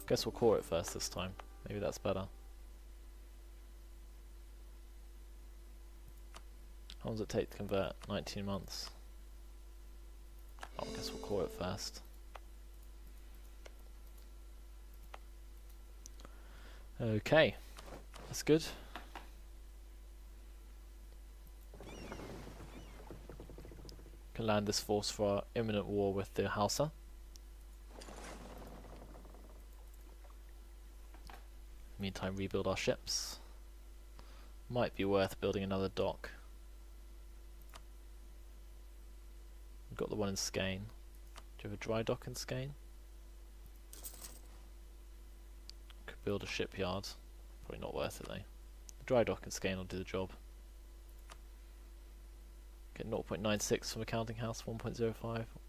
Guess we'll core it first this time. Maybe that's better. How long does it take to convert? 19 months. Oh, I guess we'll core it first. Okay, that's good. Can land this force for our imminent war with the Hausa. Meantime, rebuild our ships. Might be worth building another dock. We've got the one in Skane. Do you have a dry dock in Skane? Could build a shipyard. Probably not worth it though. The dry dock in Skane will do the job. Get 0.96 from accounting house, 1.05,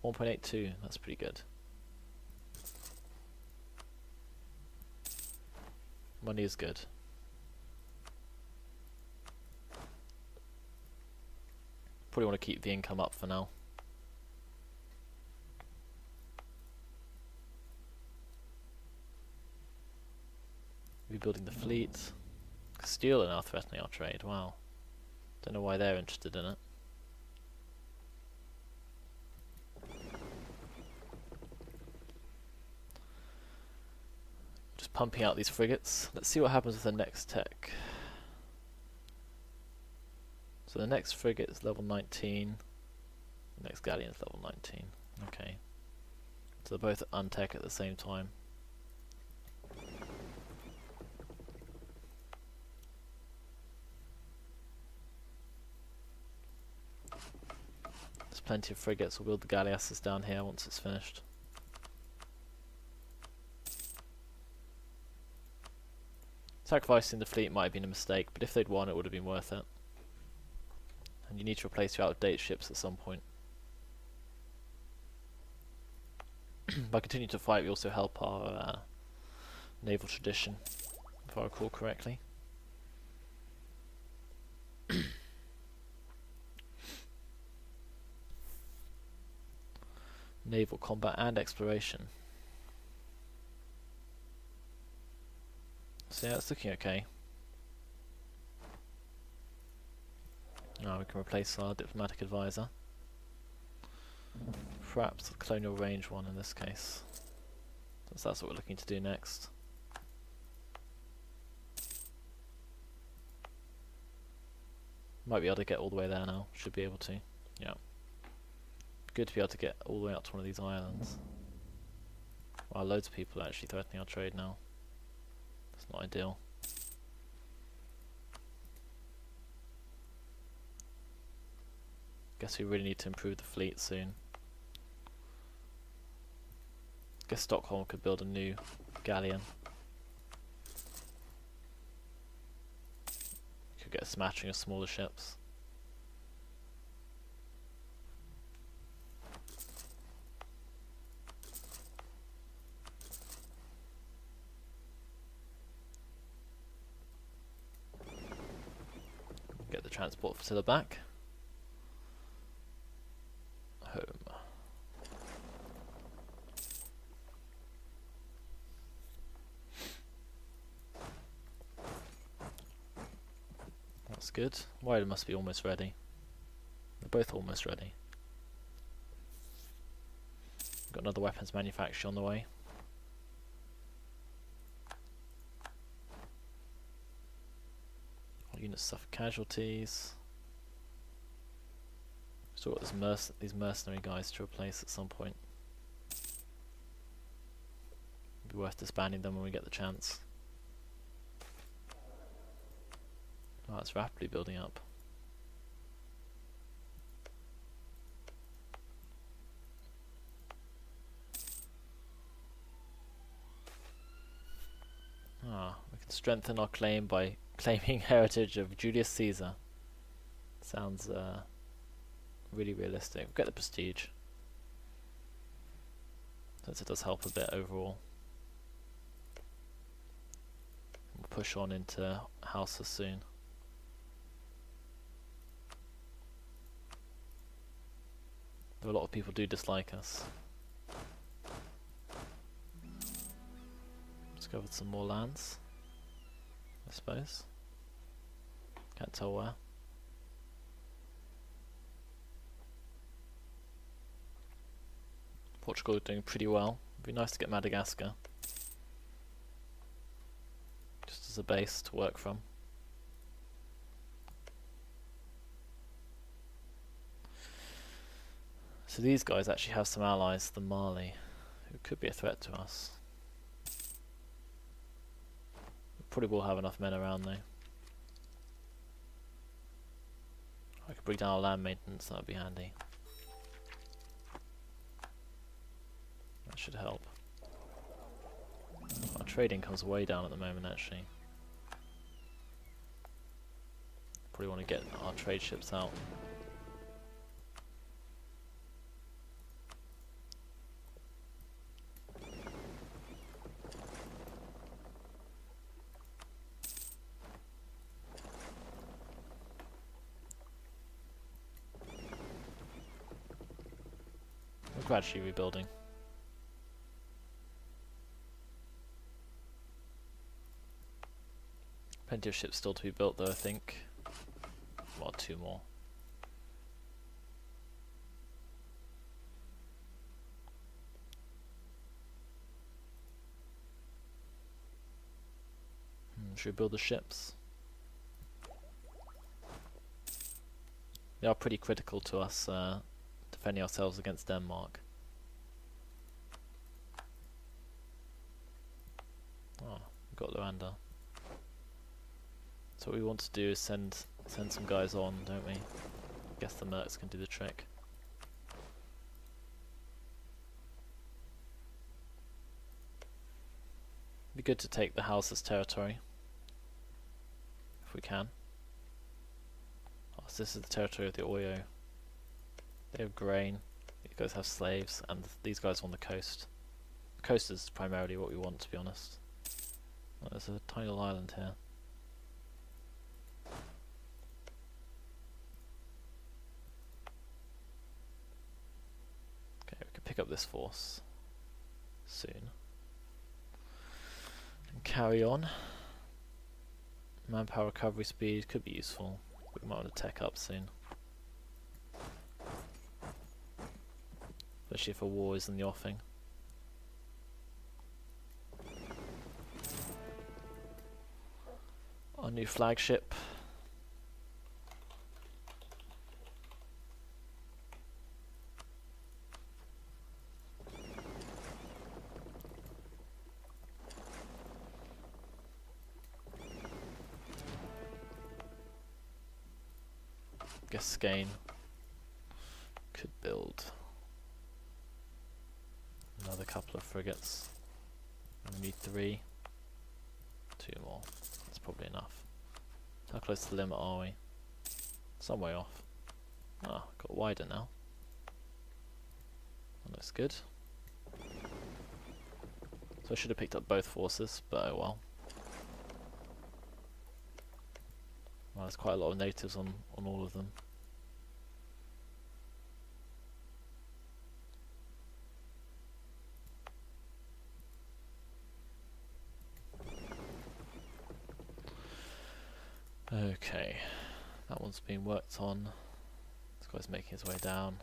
1.82. That's pretty good. Money is good. Probably want to keep the income up for now. Rebuilding the fleet. Castile are now threatening our trade. Wow. Don't know why they're interested in it. Just pumping out these frigates. Let's see what happens with the next tech. So the next frigate is level 19. The next galleon is level 19. Okay. So they're both untech at the same time. There's plenty of frigates. We'll build the galleasses down here once it's finished. Sacrificing the fleet might have been a mistake, but if they'd won it would have been worth it. And you need to replace your out-of-date ships at some point. By continuing to fight we also help our naval tradition, if I recall correctly. Naval combat and exploration. So yeah, it's looking okay. Now we can replace our diplomatic advisor. Perhaps the colonial range one in this case. So that's what we're looking to do next. Might be able to get all the way there now. Should be able to. Yeah. Good to be able to get all the way up to one of these islands. Wow, loads of people are actually threatening our trade now. That's not ideal. Guess we really need to improve the fleet soon. Guess Stockholm could build a new galleon. Could get a smattering of smaller ships. Get the transport flotilla back. Home. That's good. Wider must be almost ready. They're both almost ready. Got another weapons manufacturer on the way. All units suffer casualties. Still got these mercenary guys to replace at some point. It'd be worth disbanding them when we get the chance. Oh, it's rapidly building up. Ah, we can strengthen our claim by claiming heritage of Julius Caesar. Sounds really realistic. We'll get the prestige, since it does help a bit overall. We'll push on into houses soon. Though a lot of people do dislike us. Discovered some more lands, I suppose. Can't tell where. Portugal are doing pretty well. It'd be nice to get Madagascar. Just as a base to work from. So these guys actually have some allies, the Mali, who could be a threat to us. We probably will have enough men around though. I could bring down our land maintenance, that would be handy. That should help. Our trading comes way down at the moment actually. Probably want to get our trade ships out. We're gradually rebuilding. Plenty of ships still to be built though, I think. Well, 2 more. Should we build the ships? They are pretty critical to us defending ourselves against Denmark. Oh, we've got Luanda. So what we want to do is send some guys on, don't we? Guess the mercs can do the trick. Be good to take the house's territory if we can. Oh, so this is the territory of the Oyo. They have grain. These guys have slaves, and these guys are on the coast. The coast is primarily what we want, to be honest. Oh, there's a tiny little island here. Okay, we can pick up this force soon. And carry on. Manpower recovery speed could be useful. We might want to tech up soon. Especially if a war is in the offing. Our new flagship. Guess Skane could build another couple of frigates. We need 3. 2 more. That's probably enough. How close to the limit are we? Some way off. Ah, got wider now. That looks good. So I should have picked up both forces, but oh well. Well, there's quite a lot of natives on all of them. Okay, that one's been worked on. This guy's making his way down.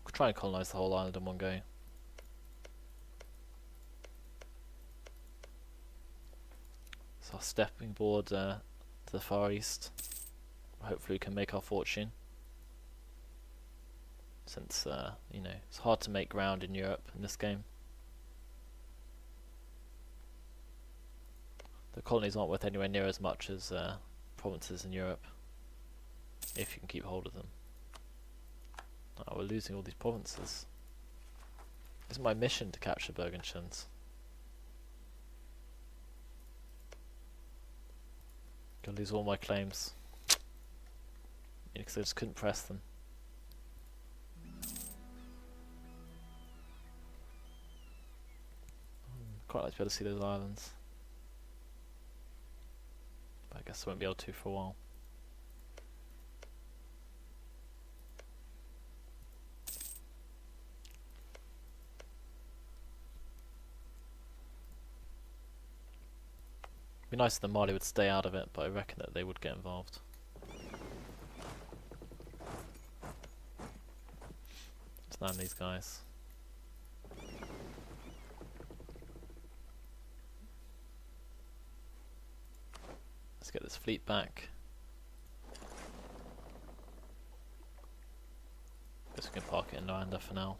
We'll try and colonise the whole island in one go. It's our stepping board to the Far East. Hopefully we can make our fortune. Since, you know, it's hard to make ground in Europe in this game. The colonies aren't worth anywhere near as much as provinces in Europe, if you can keep hold of them. Oh, we're losing all these provinces. It's my mission to capture Bergenschans. Gonna lose all my claims. Because I just couldn't press them. Quite like to be able to see those islands. But I guess I won't be able to for a while. It'd be nice if the Mali would stay out of it, but I reckon that they would get involved. Let's land these guys. Let's get this fleet back. Guess we can park it in Luanda for now.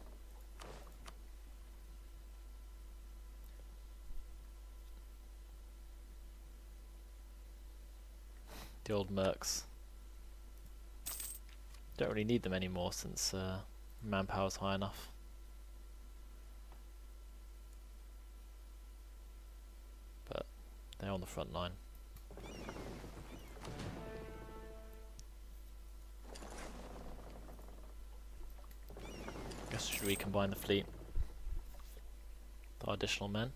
The old mercs. Don't really need them anymore since manpower's high enough. But they're on the front line. Guess we should recombine the fleet with our additional men.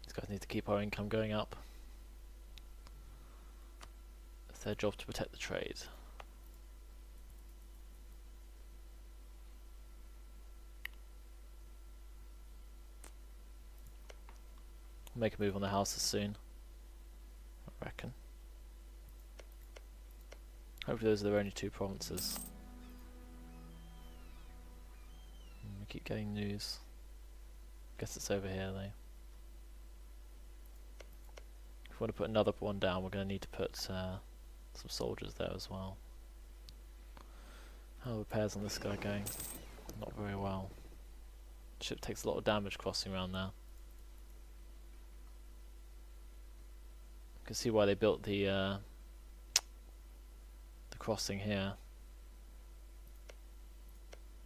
These guys need to keep our income going up. It's their job to protect the trade. Make a move on the houses soon, I reckon. Hopefully those are their only 2 provinces. We keep getting news. Guess it's over here though. If we want to put another one down, we're going to need to put some soldiers there as well. How are repairs on this guy going? Not very well. Ship takes a lot of damage crossing around there. You can see why they built the crossing here,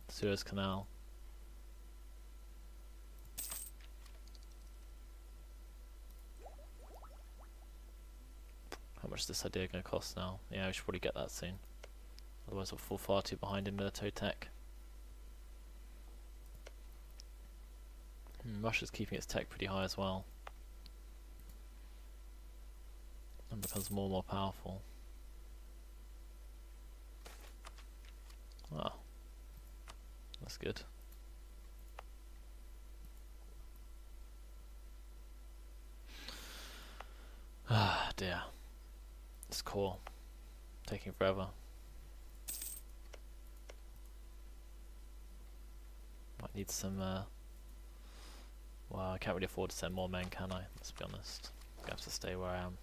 Suez Canal. How much is this idea going to cost now? Yeah, we should probably get that soon. Otherwise we'll fall far too behind in military tech. Russia's keeping its tech pretty high as well. And becomes more and more powerful. Ah, that's good. Ah dear, this core taking forever. Might need some. Well, I can't really afford to send more men, can I? Let's be honest. I have to stay where I am.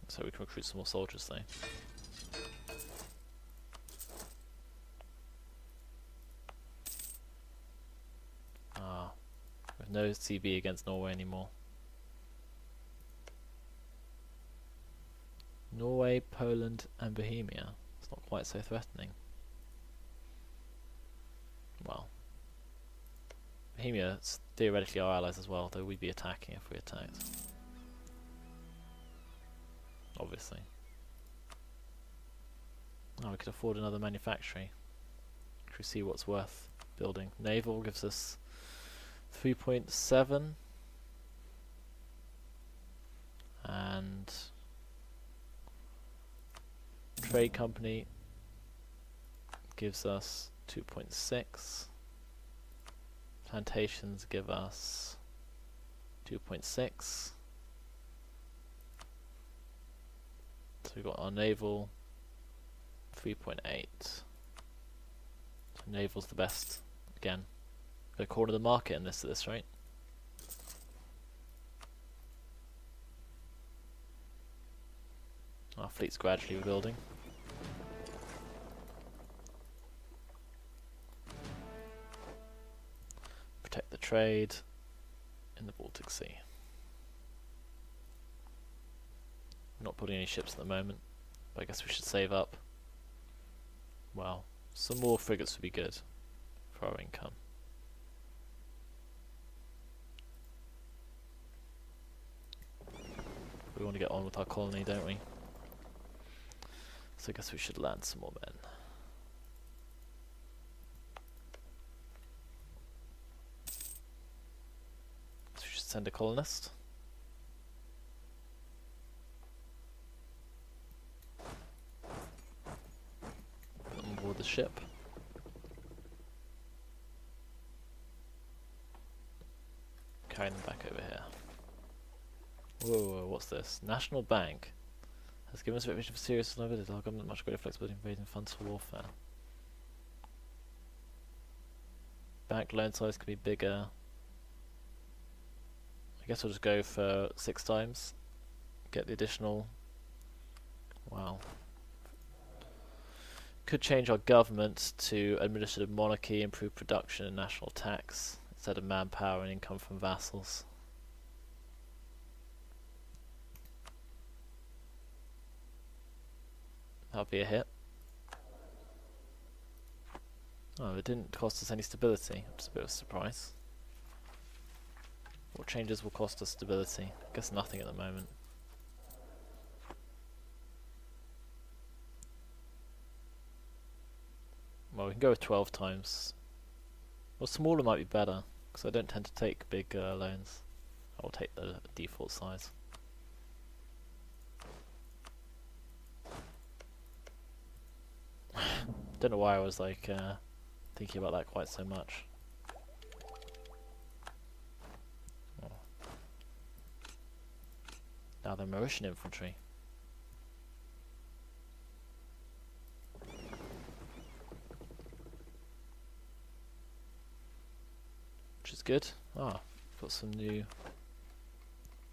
So we can recruit some more soldiers though. Ah, with no CB against Norway anymore. Norway, Poland and Bohemia. It's not quite so threatening. Well, Bohemia is theoretically our allies as well, though we'd be attacking if we attacked. Obviously. Oh, we could afford another manufactory. Should we see what's worth building? Naval gives us 3.7 and trade company gives us 2.6. Plantations give us 2.6. So we've got our naval 3.8. So naval's the best again. Go corner the market in this right? Our fleet's gradually rebuilding. Protect the trade in the Baltic Sea. We're not putting any ships at the moment, but I guess we should save up. Well, some more frigates would be good for our income. We want to get on with our colony, don't we? So I guess we should land some more men. send a colonist. Put them on board the ship. Carry them back over here. Whoa, what's this? National Bank has given us a reputation for serious liability. Our government much greater flexibility in raising funds for warfare. Bank loan size could be bigger. I guess I'll just go for 6 times. Get the additional. Wow. Could change our government to administrative monarchy, improve production and national tax instead of manpower and income from vassals. That'll be a hit. Oh, it didn't cost us any stability, which is a bit of a surprise. What changes will cost us stability? I guess nothing at the moment. Well, we can go with 12 times. Well, smaller might be better, because I don't tend to take big loans. I'll take the default size. Don't know why I was like thinking about that quite so much. Oh. Now the Mauritian infantry. Which is good. Ah, got some new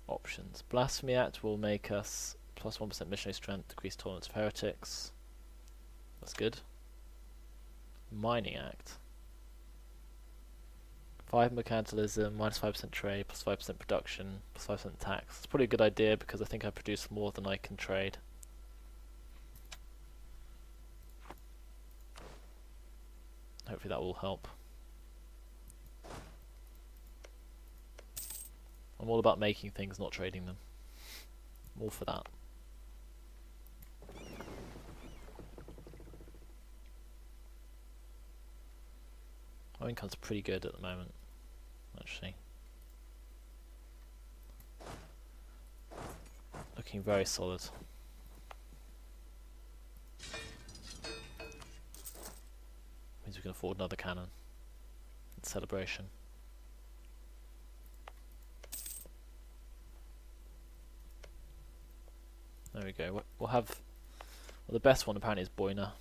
options. Blasphemy Act will make us plus 1% missionary strength, decrease tolerance of heretics. That's good. Mining Act. 5 mercantilism, minus 5% trade, plus 5% production, plus 5% tax. It's probably a good idea because I think I produce more than I can trade. Hopefully that will help. I'm all about making things, not trading them. I'm all for that. Our income's pretty good at the moment, actually. Looking very solid. Means we can afford another cannon. It's celebration. There we go. We'll have... Well, the best one apparently is Boina.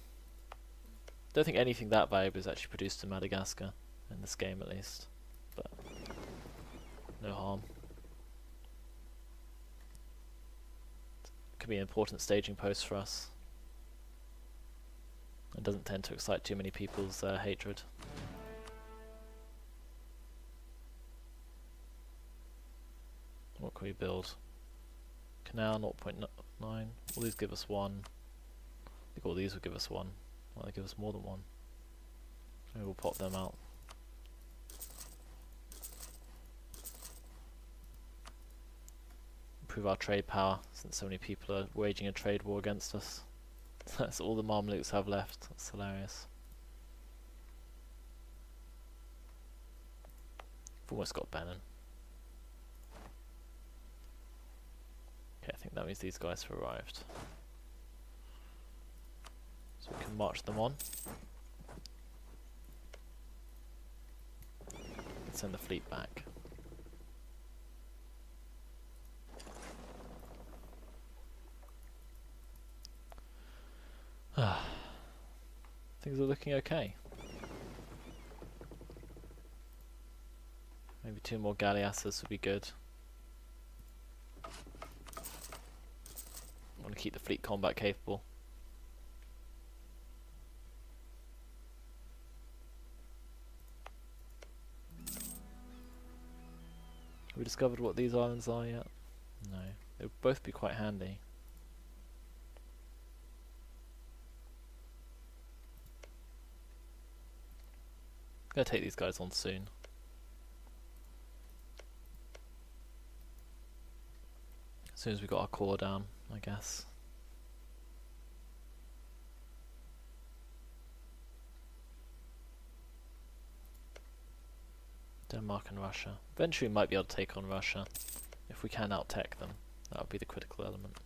Don't think anything that valuable is actually produced in Madagascar, in this game at least, but no harm. Could be an important staging post for us. It doesn't tend to excite too many people's hatred. What can we build? Canal 0.9. All these give us 1. I think all these will give us 1. Well, they give us more than 1. Maybe we'll pop them out. Improve our trade power, since so many people are waging a trade war against us. That's all the Mamluks have left. That's hilarious. We've almost got Benin. Okay, I think that means these guys have arrived. So we can march them on. And send the fleet back. Things are looking okay. Maybe 2 more galleasses would be good. I want to keep the fleet combat capable. Have we discovered what these islands are yet? No. They would both be quite handy. I'm going to take these guys on soon. As soon as we got our core down, I guess. Denmark and Russia. Eventually we might be able to take on Russia. If we can out-tech them, that would be the critical element.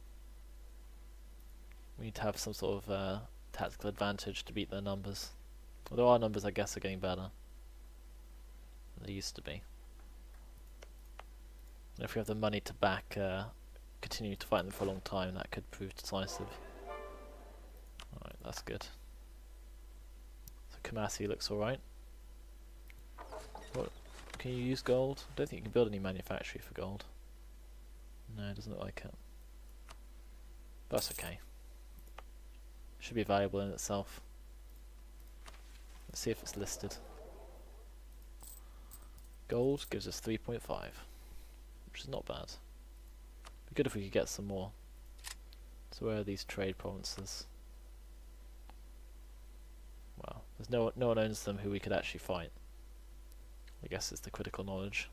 We need to have some sort of tactical advantage to beat their numbers. Although our numbers, I guess, are getting better than they used to be. And if we have the money to back continue to fight them for a long time, that could prove decisive. Alright, that's good. So Kumasi looks alright. What? Can you use gold? I don't think you can build any manufactory for gold. No, it doesn't look like it. But that's okay. Should be valuable in itself. Let's see if it's listed. Gold gives us 3.5, which is not bad. Be good if we could get some more. So where are these trade provinces? Well, there's no one owns them who we could actually fight. I guess it's the critical knowledge.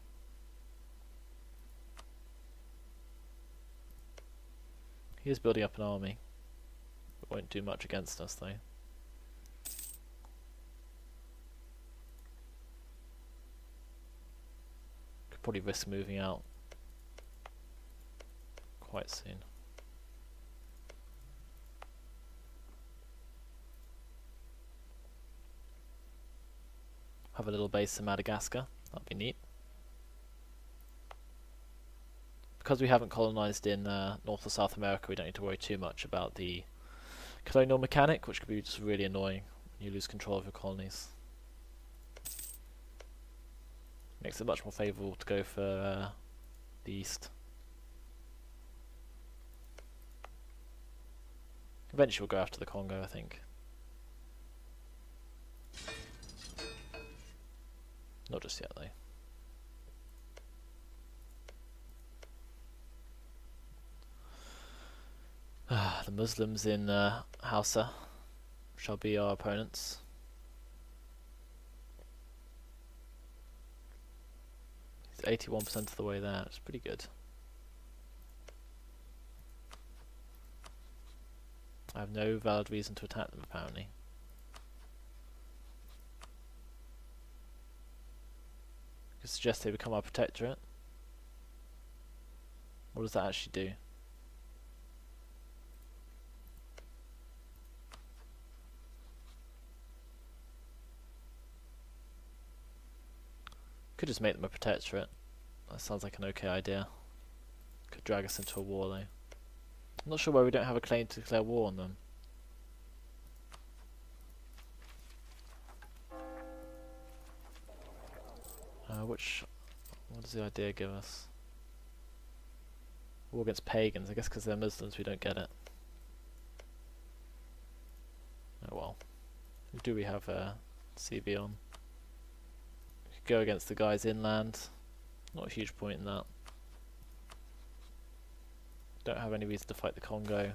He is building up an army. It won't do much against us though. Could probably risk moving out quite soon. Have a little base in Madagascar, that'd be neat. Because we haven't colonised in North or South America, we don't need to worry too much about the colonial mechanic, which could be just really annoying when you lose control of your colonies. Makes it much more favourable to go for the east. Eventually we'll go after the Congo, I think. Not just yet though. The Muslims in Hausa shall be our opponents. He's 81% of the way there, it's pretty good. I have no valid reason to attack them apparently. I could suggest they become our protectorate. What does that actually do? Could just make them a protectorate. That sounds like an okay idea. Could drag us into a war though. I'm not sure why we don't have a claim to declare war on them. What does the idea give us? War against pagans, I guess because they're Muslims we don't get it. Oh well. Who do we have CV on? We could go against the guys inland. Not a huge point in that. Don't have any reason to fight the Congo.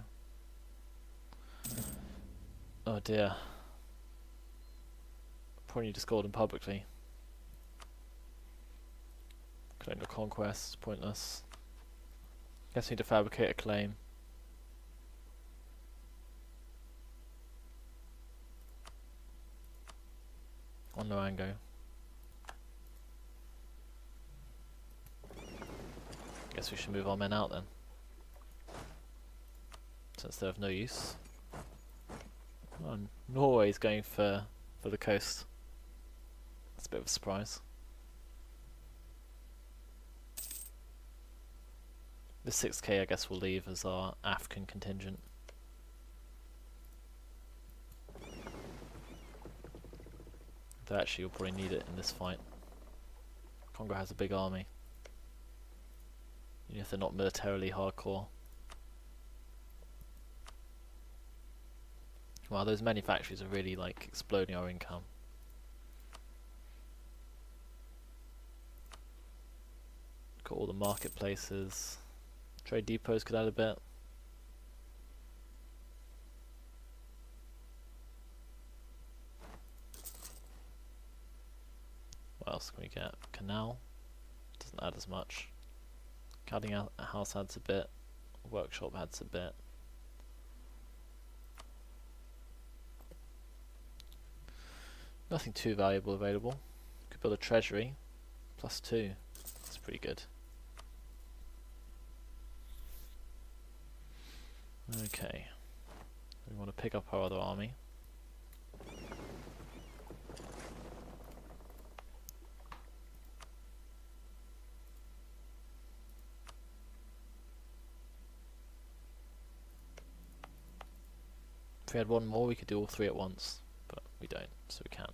Oh dear. Probably need to score them publicly. Colonial conquest, pointless. Guess we need to fabricate a claim. On Loango. Guess we should move our men out then. Since they're of no use. Oh, Norway's going for the coast. That's a bit of a surprise. The 6k I guess we'll leave as our African contingent. Though actually you'll probably need it in this fight. Congo has a big army. Even if they're not militarily hardcore. Wow, those manufactories are really like exploding our income. Got all the marketplaces. Trade depots could add a bit. What else can we get? Canal. Doesn't add as much. Cutting out a house adds a bit. Workshop adds a bit. Nothing too valuable available. Could build a treasury. +2. That's pretty good. Okay. We want to pick up our other army. If we had one more, we could do all three at once, but we don't, so we can't.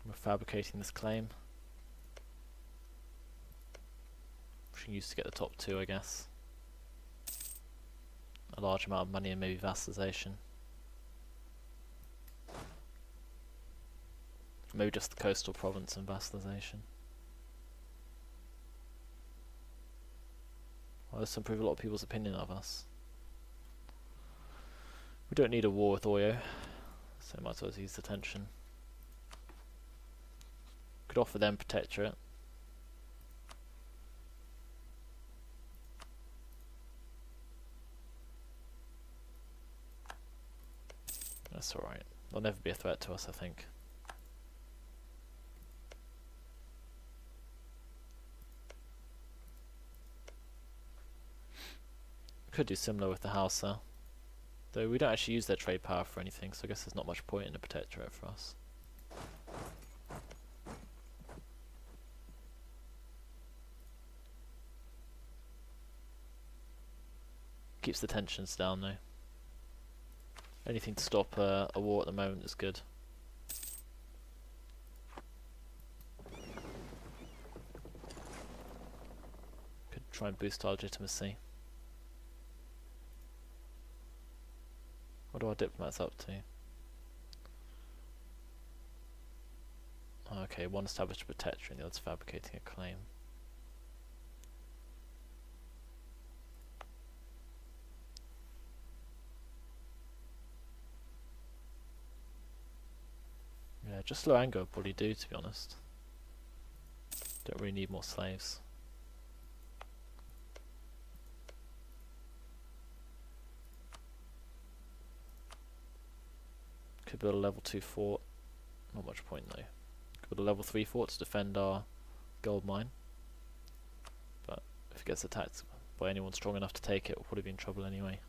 We're fabricating this claim. We can use to get the top 2, I guess. A large amount of money and maybe vassalization. Maybe just the coastal province and vassalization. Well, this will improve a lot of people's opinion of us. We don't need a war with Oyo, so might as well use the tension. Could offer them protectorate. That's alright. They'll never be a threat to us, I think. Could do similar with the Hausa. Though we don't actually use their trade power for anything, so I guess there's not much point in a protectorate for us. Keeps the tensions down though. Anything to stop a war at the moment is good. Could try and boost our legitimacy. What are our diplomats up to? Okay, one established a protectorate and the other's fabricating a claim. Yeah, just Loango would probably do, to be honest. Don't really need more slaves. Could build a level 2 fort. Not much point though. Could build a level 3 fort to defend our gold mine. But if it gets attacked by anyone strong enough to take it, we'll probably be in trouble anyway.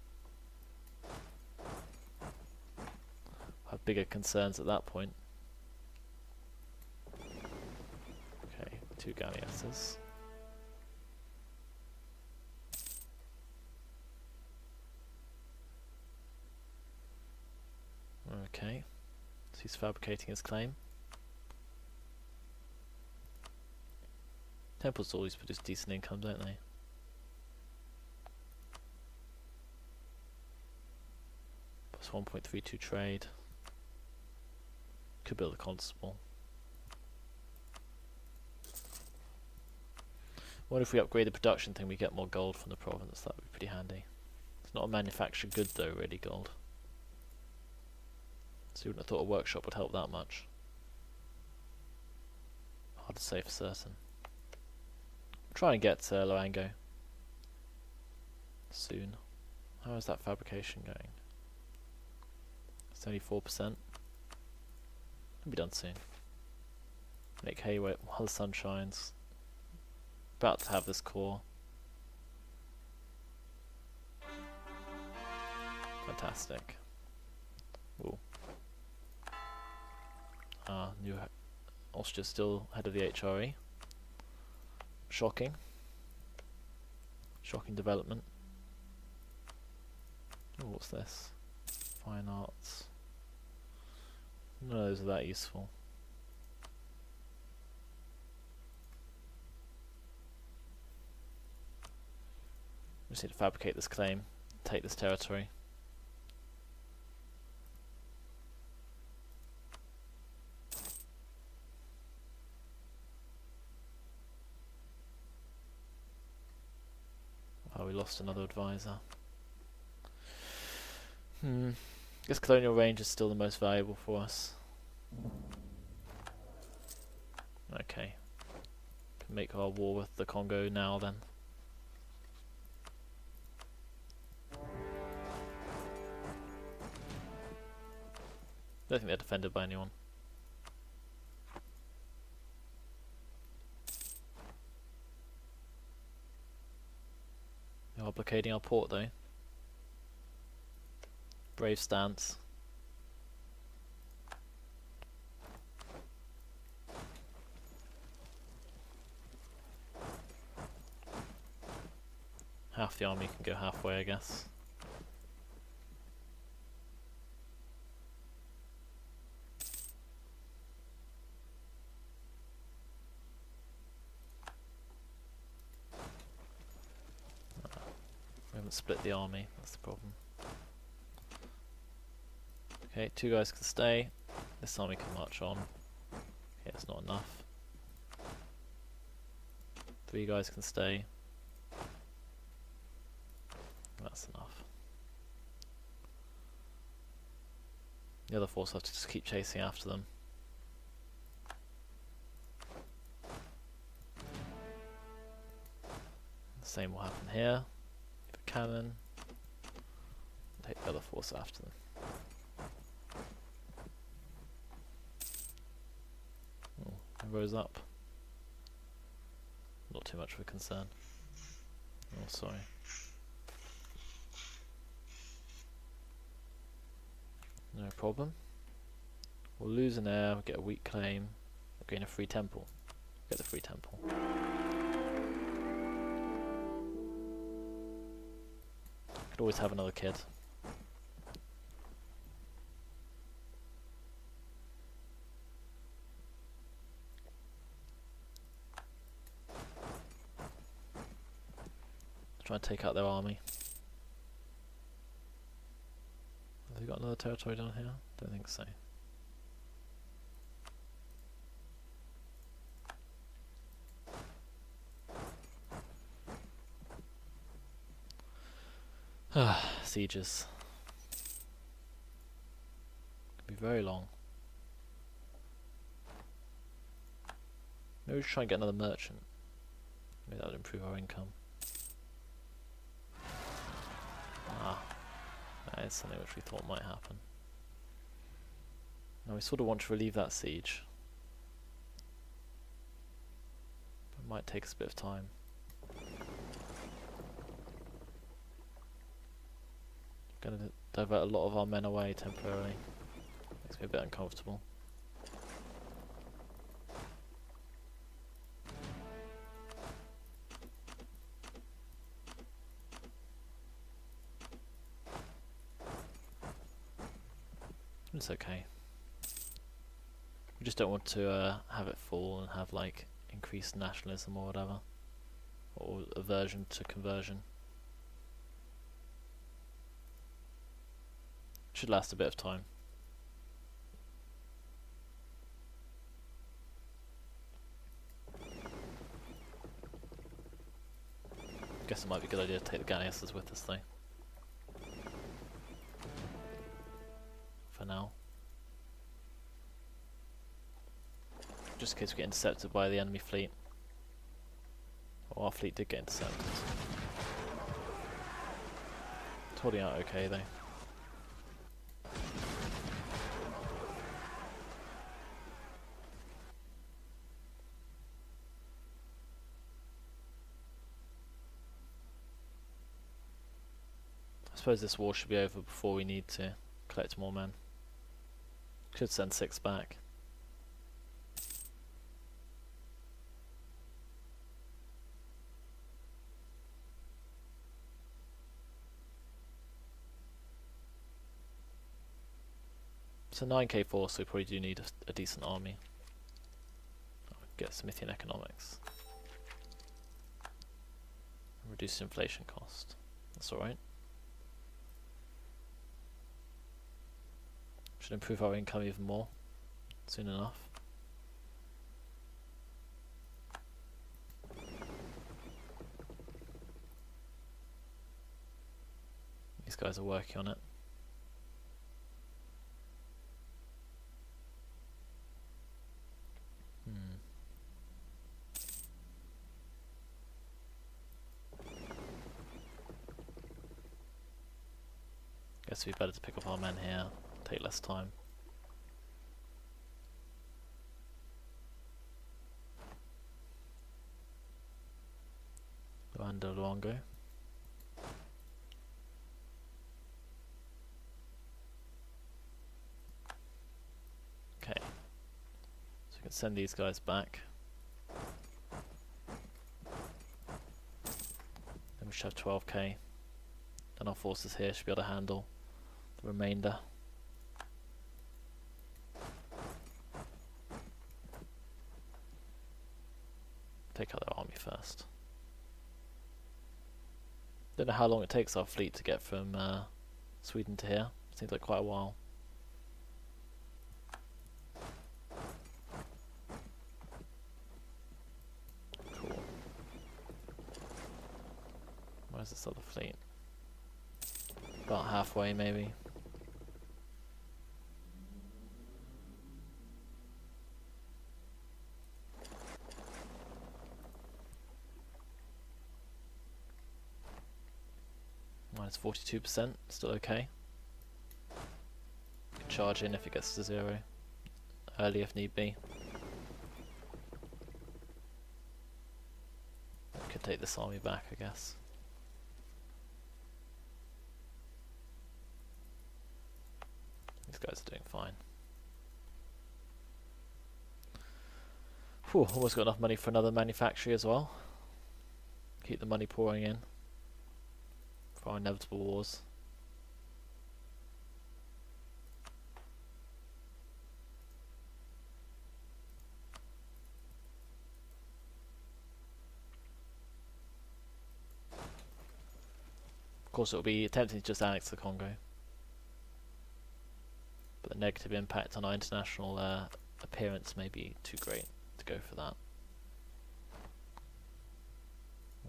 Have bigger concerns at that point. Okay, 2 galleasses. Okay, so he's fabricating his claim. Temples always produce decent income, don't they? Plus 1.32 trade. Could build a constable. What if we upgrade the production thing, we get more gold from the province? That would be pretty handy. It's not a manufactured good though, really, gold. So you wouldn't have thought a workshop would help that much. Hard to say for certain. Try and get Loango soon. How is that fabrication going? It's only 4%. It'll be done soon. Make hay while the sun shines. About to have this core. Fantastic. Ooh. New Austria's still head of the HRE. Shocking. Shocking development. Oh, what's this? Fine arts. None of those are that useful. We just need to fabricate this claim, take this territory. Oh, we lost another advisor. Guess colonial range is still the most valuable for us. Okay. Can make our war with the Congo now then. don't think they're defended by anyone. They are blockading our port though. Brave stance. Half the army can go halfway, I guess. We haven't split the army, that's the problem. Okay, 2 guys can stay. This army can march on. Okay, that's not enough. 3 guys can stay. That's enough. The other force have to just keep chasing after them. The same will happen here. Give a cannon. Take the other force after them. Oh, it rose up. Not too much of a concern. Oh, sorry. No problem. We'll lose an heir, we'll get a weak claim, we'll gain a free temple. Get the free temple. Could always have another kid. Try and take out their army. Have they got another territory down here? Don't think so. Sieges. Could be very long. Maybe we should try and get another merchant. Maybe that would improve our income. That is something which we thought might happen. Now we sort of want to relieve that siege. It might take us a bit of time. Going to divert a lot of our men away temporarily. Makes me a bit uncomfortable. It's okay. We just don't want to have it fall and have like increased nationalism or whatever, or aversion to conversion. Should last a bit of time. Guess it might be a good idea to take the galleasses with us though. For now. Just in case we get intercepted by the enemy fleet. Or our fleet did get intercepted. It's holding out okay though. I suppose this war should be over before we need to collect more men. Should send 6 back. It's a 9k force, so we probably do need a decent army. Get Smithian economics. Reduce inflation cost. That's alright. Should improve our income even more soon enough. These guys are working on it. Guess it'd be better to pick up our men here, take less time. Under Luongo. Okay. So we can send these guys back. Then we should have 12k. Then our forces here should be able to handle the remainder. Take out their army first. Don't know how long it takes our fleet to get from Sweden to here. Seems like quite a while. Cool. Where's this other fleet? About halfway maybe. Minus 42%, still okay. Can charge in if it gets to 0. Early if need be. Could take this army back, I guess. These guys are doing fine. Whew, almost got enough money for another manufactory as well. Keep the money pouring in for our inevitable wars. Of course, it will be attempting to just annex the Congo, but the negative impact on our international appearance may be too great to go for that.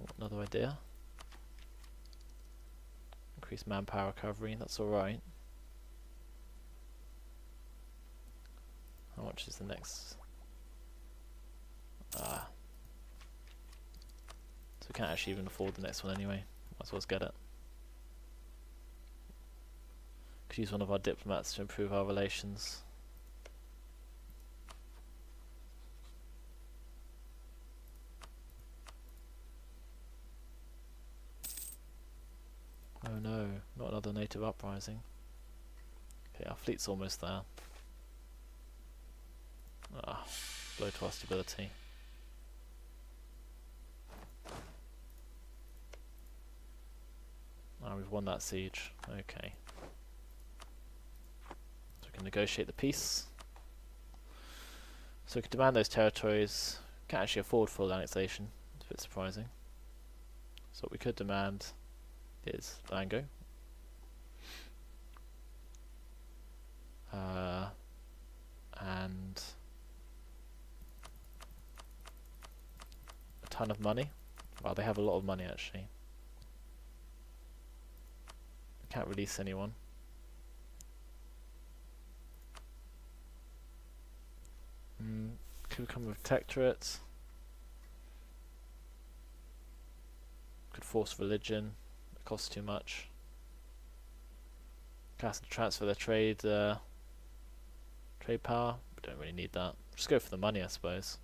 Oh, another idea. Increase manpower recovery, that's alright. How much is the next? So we can't actually even afford the next one anyway. Might as well get it. Could use one of our diplomats to improve our relations. Oh no, not another native uprising. Okay, our fleet's almost there. Blow to our stability. We've won that siege. Okay. So we can negotiate the peace. So we can demand those territories. Can't actually afford full annexation. It's a bit surprising. So what we could demand is Lango. And a ton of money. Well, they have a lot of money actually. Can't release anyone. Could come with protectorate. Could force religion. It costs too much. Cast to transfer their trade power. We don't really need that. Just go for the money, I suppose.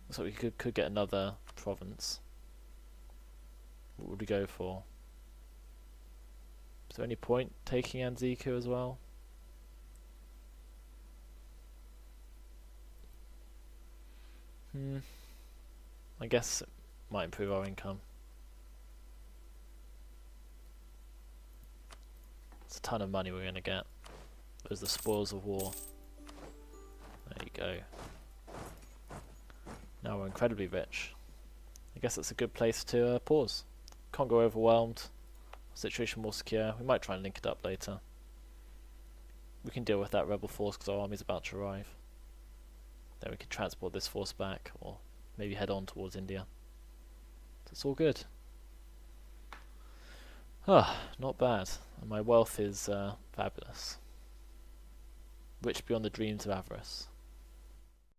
Looks like we could get another province. What would we go for? Is there any point taking Anziku as well? I guess it might improve our income. It's a ton of money we're going to get. Those are the spoils of war. There you go. Now we're incredibly rich. I guess that's a good place to pause. Congo overwhelmed. Situation more secure. We might try and link it up later. We can deal with that rebel force because our army's about to arrive. Then we can transport this force back, or maybe head on towards India. So it's all good. Not bad. And my wealth is fabulous. Rich beyond the dreams of avarice.